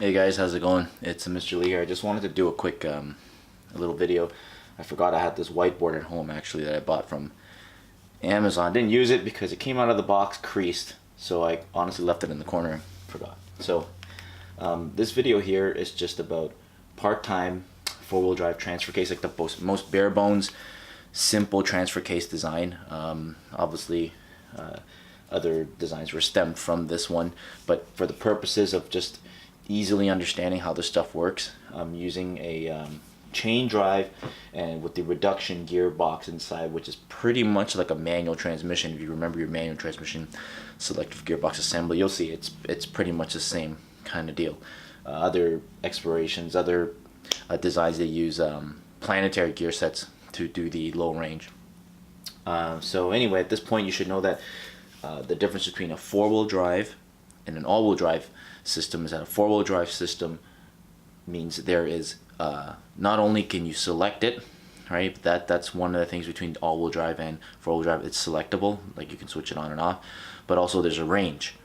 Hey guys, how's it going? It's Mr. Lee here. I just wanted to do a quick a little video. I forgot I had this whiteboard at home actually that I bought from Amazon. Didn't use it because it came out of the box creased, so I honestly left it in the corner and forgot. So this video here is just about part-time four-wheel drive transfer case, like the most bare bones, simple transfer case design. Obviously other designs were stemmed from this one, but for the purposes of just easily understanding how this stuff works, I'm using a chain drive and with the reduction gearbox inside, which is pretty much like a manual transmission. If you remember your manual transmission selective gearbox assembly, you'll see it's pretty much the same kind of deal. Other explorations, other designs, they use planetary gear sets to do the low range. So anyway, at this point you should know that the difference between a four-wheel drive and an all-wheel drive system is that a four-wheel drive system means there is not only can you select it, right? That's one of the things between all-wheel drive and four-wheel drive. It's selectable, like you can switch it on and off, but also there's a range.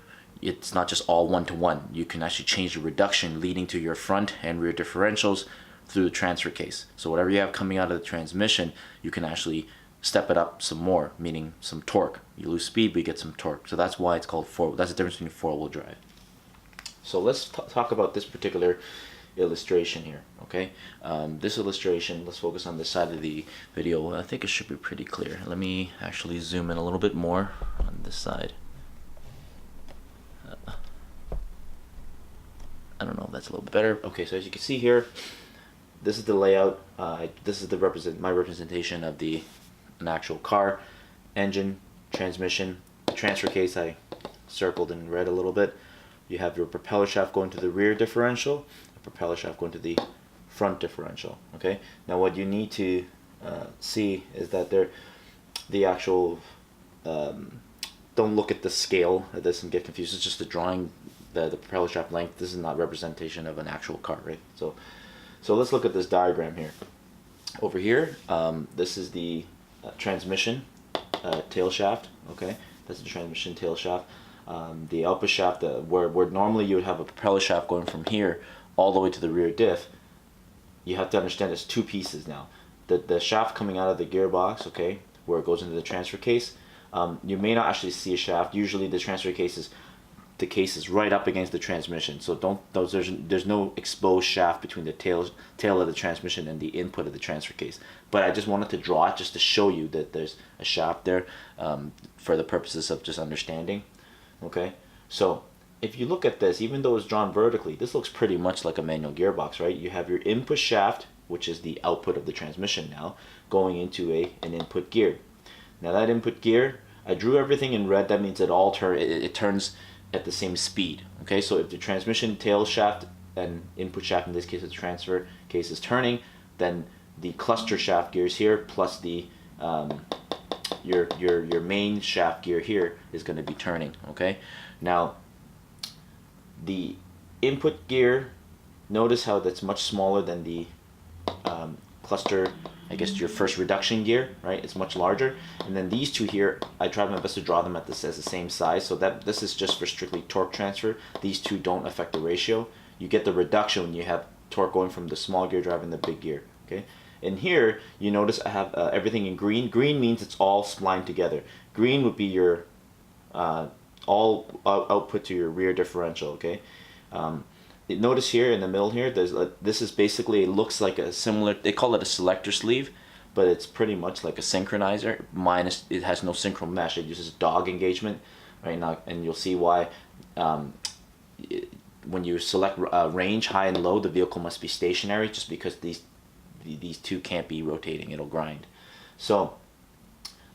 It's not just all one-to-one. You can actually change the reduction leading to your front and rear differentials through the transfer case. So whatever you have coming out of the transmission, you can actually step it up some more, meaning some torque. You lose speed, but you get some torque. So that's why it's called that's the difference between four-wheel drive. So let's talk about this particular illustration here, okay? This illustration, let's focus on this side of the video. I think it should be pretty clear. Let me actually zoom in a little bit more on this side. I don't know if that's a little bit better. Okay, so as you can see here, this is the layout. This is my representation of an actual car, engine, transmission, transfer case. I circled in red a little bit. You have your propeller shaft going to the rear differential, a propeller shaft going to the front differential. Okay. Now what you need to see is that the actual don't look at the scale of this and get confused. It's just the drawing, the propeller shaft length. This is not representation of an actual car, right? So let's look at this diagram here. Over here, this is the transmission tail shaft. Okay, that's the transmission tail shaft. The output shaft, where normally you would have a propeller shaft going from here all the way to the rear diff, you have to understand it's two pieces now. The shaft coming out of the gearbox, okay, where it goes into the transfer case, you may not actually see a shaft. Usually the transfer case is right up against the transmission, so there's no exposed shaft between the tail of the transmission and the input of the transfer case. But I just wanted to draw it just to show you that there's a shaft there, for the purposes of just understanding. Okay, so if you look at this, even though it's drawn vertically, this looks pretty much like a manual gearbox, right? You have your input shaft, which is the output of the transmission now, going into an input gear. Now that input gear, I drew everything in red. That means it turns at the same speed. Okay, so if the transmission tail shaft and input shaft, in this case the transfer case, is turning, then the cluster shaft gears here plus the your main shaft gear here is going to be turning. Okay, now the input gear, notice how that's much smaller than the cluster, I guess your first reduction gear, right? It's much larger. And then these two here, I tried my best to draw them as the same size, so that this is just for strictly torque transfer. These two don't affect the ratio. You get the reduction when you have torque going from the small gear driving the big gear. Okay, and here you notice I have everything in green. Green means it's all splined together. Green would be your all output to your rear differential. Okay, notice here in the middle here, this is basically, it looks like a similar, they call it a selector sleeve, but it's pretty much like a synchronizer, minus it has no synchro mesh. It uses dog engagement right now, and you'll see why. When you select range, high and low, the vehicle must be stationary, just because these two can't be rotating, it'll grind. So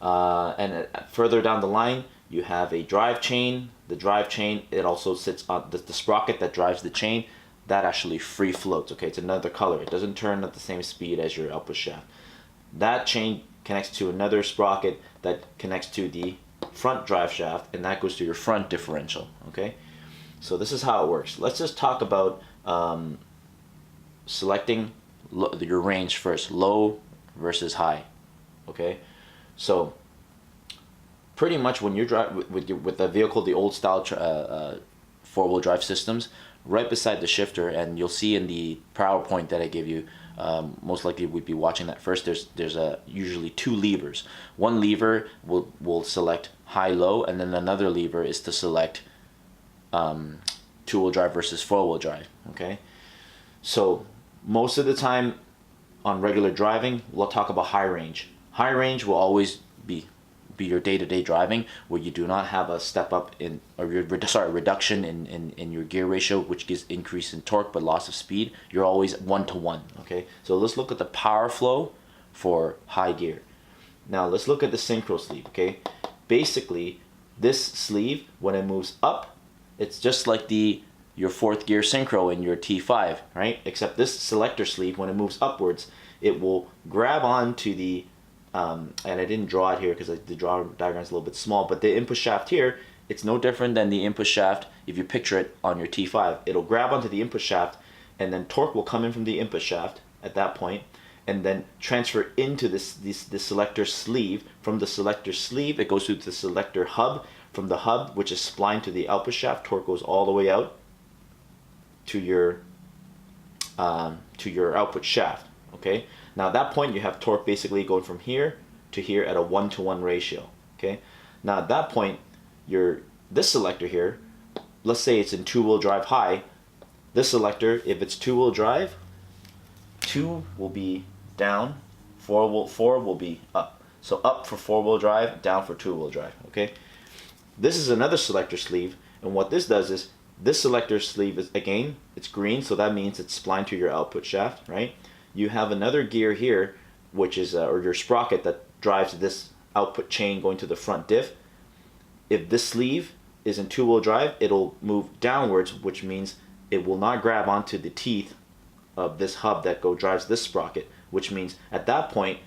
and further down the line you have a drive chain. The drive chain, it also sits on the sprocket that drives the chain, that actually free floats. Okay, it's another color. It doesn't turn at the same speed as your output shaft. That chain connects to another sprocket that connects to the front drive shaft, and that goes to your front differential. Okay, so this is how it works. Let's just talk about selecting your range first, low versus high. Okay, so pretty much when you're driving with the vehicle, the old style four-wheel drive systems, right beside the shifter, and you'll see in the PowerPoint that I give you, most likely we'd be watching that first. There's usually two levers. One lever will select high low, and then another lever is to select two-wheel drive versus four-wheel drive. Okay, so most of the time on regular driving, we'll talk about high range. High range will always be your day-to-day driving, where you do not have a step up in, or reduction in your gear ratio, which gives increase in torque but loss of speed. You're always 1-to-1. Okay, so let's look at the power flow for high gear. Now let's look at the synchro sleeve. Okay, basically this sleeve, when it moves up, it's just like your fourth gear synchro in your T5, right? Except this selector sleeve, when it moves upwards, it will grab onto the and I didn't draw it here because the draw diagram is a little bit small, but the input shaft here, it's no different than the input shaft if you picture it on your T5. It'll grab onto the input shaft, and then torque will come in from the input shaft at that point, and then transfer into this selector sleeve. From the selector sleeve, it goes through the selector hub. From the hub, which is splined to the output shaft, torque goes all the way out to your output shaft. Okay, now at that point you have torque basically going from here to here at a 1-to-1 ratio. Okay, now at that point this selector here, let's say it's in two-wheel drive high. This selector, if it's two-wheel drive, 2 will be down, 4 will be up. So up for four-wheel drive, down for two-wheel drive. Okay, this is another selector sleeve, and what this does is this selector sleeve is, again, it's green, so that means it's splined to your output shaft, right? You have another gear here, which is or your sprocket that drives this output chain going to the front diff. If this sleeve is in two-wheel drive, it'll move downwards, which means it will not grab onto the teeth of this hub that drives this sprocket, which means at that point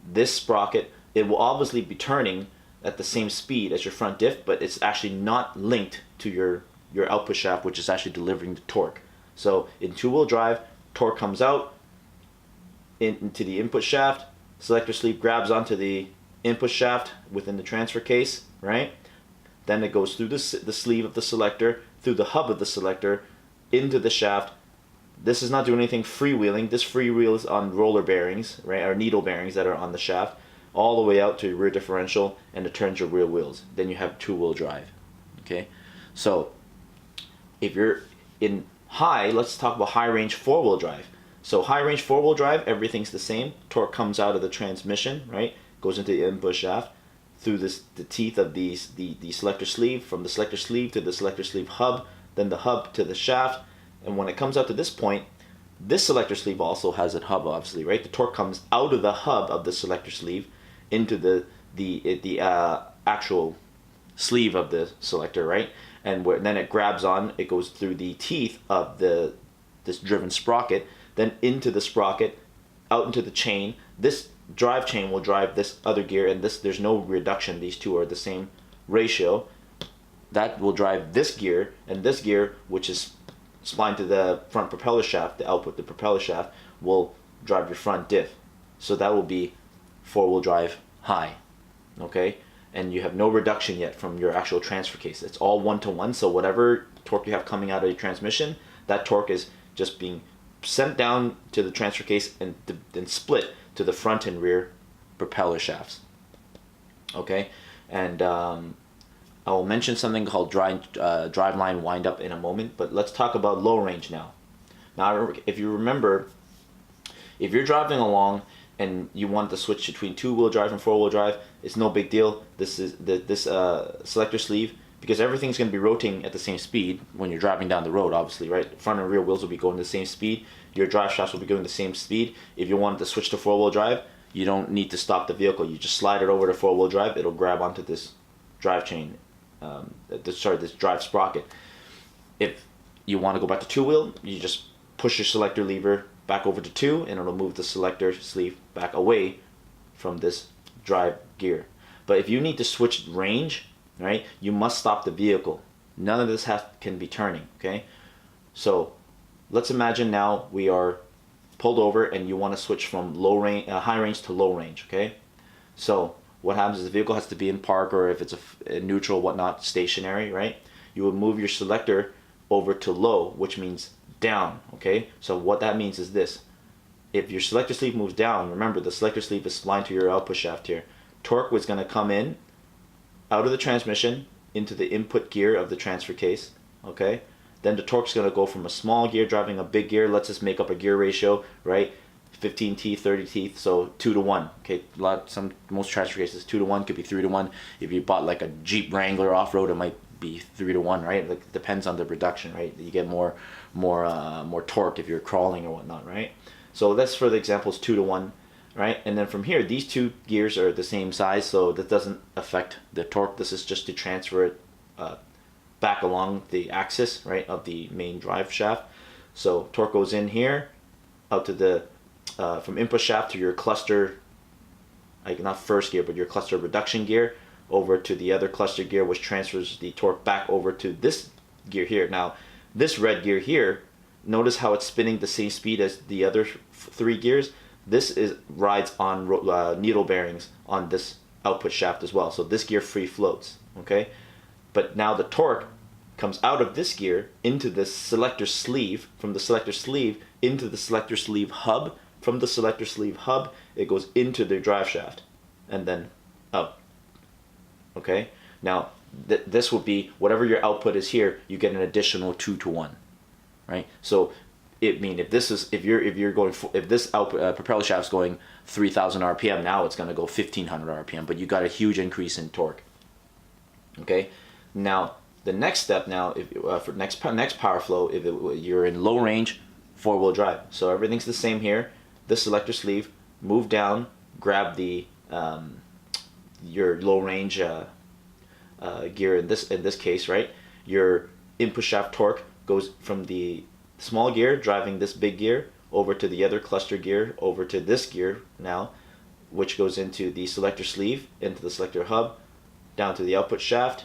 this sprocket, it will obviously be turning at the same speed as your front diff, but it's actually not linked to your output shaft, which is actually delivering the torque. So in two-wheel drive, torque comes out into the input shaft, selector sleeve grabs onto the input shaft within the transfer case, right? Then it goes through the sleeve of the selector, through the hub of the selector, into the shaft. This is not doing anything freewheeling. This freewheels on roller bearings, right, or needle bearings that are on the shaft, all the way out to your rear differential, and it turns your rear wheels. Then you have two-wheel drive. Okay, so if you're in high, let's talk about high range four-wheel drive. So high range four-wheel drive, everything's the same. Torque comes out of the transmission, right? Goes into the input shaft through the teeth of the selector sleeve, from the selector sleeve to the selector sleeve hub, then the hub to the shaft. And when it comes out to this point, this selector sleeve also has a hub, obviously, right? The torque comes out of the hub of the selector sleeve into the actual sleeve of the selector, right? And then it grabs on, it goes through the teeth of this driven sprocket, then into the sprocket, out into the chain. This drive chain will drive this other gear, and there's no reduction. These two are the same ratio. That will drive this gear, and this gear, which is splined to the front propeller shaft, the output, the propeller shaft, will drive your front diff. So that will be four-wheel drive high, okay? And you have no reduction yet from your actual transfer case. It's all 1-to-1, so whatever torque you have coming out of your transmission, that torque is just being sent down to the transfer case and then split to the front and rear propeller shafts. Okay, and I will mention something called driveline windup in a moment, but let's talk about low range now. Now, if you remember, if you're driving along and you want to switch between two-wheel drive and four-wheel drive, it's no big deal. This is this selector sleeve, because everything's going to be rotating at the same speed when you're driving down the road, obviously, right? Front and rear wheels will be going the same speed. Your drive shafts will be going the same speed. If you want to switch to four-wheel drive, you don't need to stop the vehicle. You just slide it over to four-wheel drive. It'll grab onto this drive chain, this drive sprocket. If you want to go back to two-wheel, you just push your selector lever back over to 2, and it'll move the selector sleeve back away from this drive gear. But if you need to switch range, right, you must stop the vehicle. None of this can be turning, okay? So let's imagine now we are pulled over and you want to switch from high range to low range, okay? So what happens is the vehicle has to be in park, or if it's a neutral, whatnot, stationary, right? You would move your selector over to low, which means down, okay? So what that means is this. If your selector sleeve moves down, remember the selector sleeve is splined to your output shaft here. Torque was going to come in, out of the transmission, into the input gear of the transfer case, okay? Then the torque's going to go from a small gear driving a big gear. Let's just make up a gear ratio, right? 15 teeth, 30 teeth, so 2 to 1. Okay, most transfer cases 2 to 1, could be 3 to 1. If you bought like a Jeep Wrangler off-road, it might be 3 to 1, right? Like, it depends on the reduction, right? You get more torque if you're crawling or whatnot, right? So that's, for the example, is 2 to 1, right? And then from here, these two gears are the same size, so that doesn't affect the torque. This is just to transfer it back along the axis, right, of the main drive shaft. So torque goes in here, out to the from input shaft to your cluster, like not first gear, but your cluster reduction gear, over to the other cluster gear, which transfers the torque back over to this gear here. Now, this red gear here, notice how it's spinning the same speed as the other three gears. This rides on needle bearings on this output shaft as well. So this gear free floats, okay? But now the torque comes out of this gear into this selector sleeve, from the selector sleeve into the selector sleeve hub. From the selector sleeve hub, it goes into the drive shaft and then up. Okay? Now, this will be, whatever your output is here, you get an additional 2 to 1. Right? So, if this output propeller shaft's going 3,000 RPM, now it's going to go 1,500 RPM, but you got a huge increase in torque. Okay? Now, the next step now, for next power flow, if you're in low range, 4-wheel drive. So everything's the same here. This selector sleeve, move down, grab the your low range gear in this case, right? Your input shaft torque goes from the small gear driving this big gear over to the other cluster gear, over to this gear now, which goes into the selector sleeve, into the selector hub, down to the output shaft,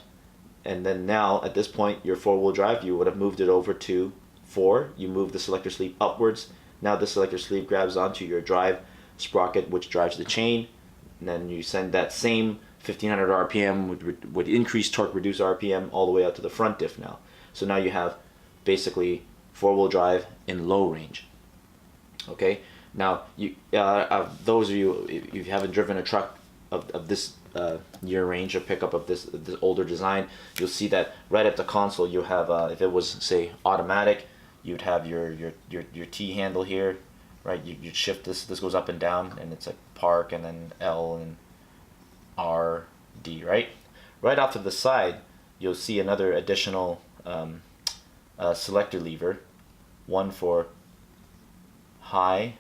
and then now at this point your 4-wheel drive, you would have moved it over to 4. You move the selector sleeve upwards. Now the selector sleeve grabs onto your drive sprocket, which drives the chain, and then you send that same 1,500 RPM with increased torque, reduced RPM, all the way out to the front diff now. So now you have basically 4-wheel drive in low range. Okay, now those of you, if you haven't driven a truck of this year range, or pickup of this older design, you'll see that right at the console you have, if it was say automatic, you'd have your T handle here, right? You'd shift this goes up and down, and it's like park, and then L and R, D, right? Right off to the side, you'll see another additional selector lever, one for high,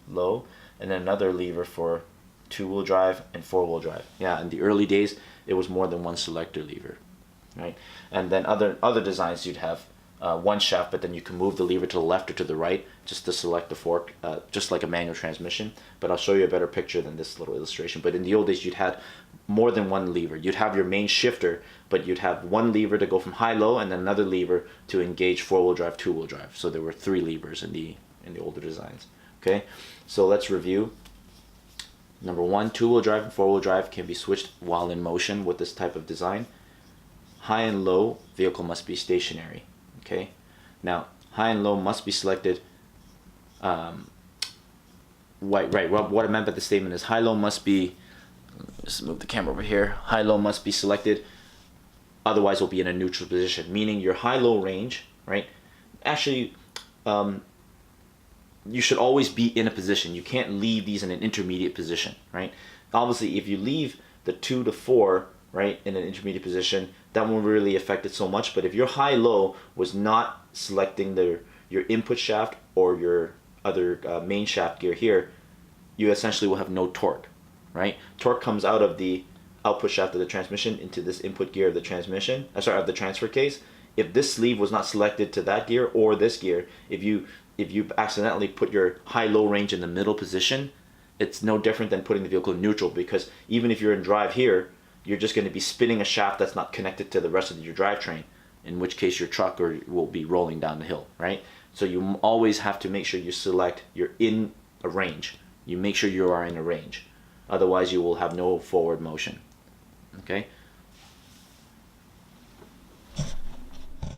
low, and then another lever for 2-wheel drive and 4-wheel drive. Yeah, in the early days, it was more than one selector lever, right? And then other designs, you'd have one shaft, but then you can move the lever to the left or to the right just to select the fork, just like a manual transmission. But I'll show you a better picture than this little illustration. But in the old days, you'd had more than one lever. You'd have your main shifter, but you'd have one lever to go from high-low, and then another lever to engage 4-wheel drive, 2-wheel drive. So there were 3 levers in the older designs. Okay, so let's review. Number 1, 2-wheel drive and 4-wheel drive can be switched while in motion with this type of design. High and low, vehicle must be stationary. Okay, now high and low must be selected. Right. What I meant by the statement is high-low must be. Let's move the camera over here. High-low must be selected. Otherwise, we'll be in a neutral position, meaning your high-low range, right? Actually, you should always be in a position. You can't leave these in an intermediate position, right? Obviously, if you leave the 2 to 4, right, in an intermediate position, that won't really affect it so much. But if your high-low was not selecting your input shaft or your other main shaft gear here, you essentially will have no torque, right? Torque comes out of the output shaft of the transmission into this input gear of the transmission, of the transfer case. If this sleeve was not selected to that gear or this gear, if you accidentally put your high-low range in the middle position, it's no different than putting the vehicle in neutral, because even if you're in drive here, you're just going to be spinning a shaft that's not connected to the rest of your drivetrain, in which case your truck will be rolling down the hill, right? So you always have to make sure you select you're in a range. You make sure you are in a range. Otherwise, you will have no forward motion. Okay?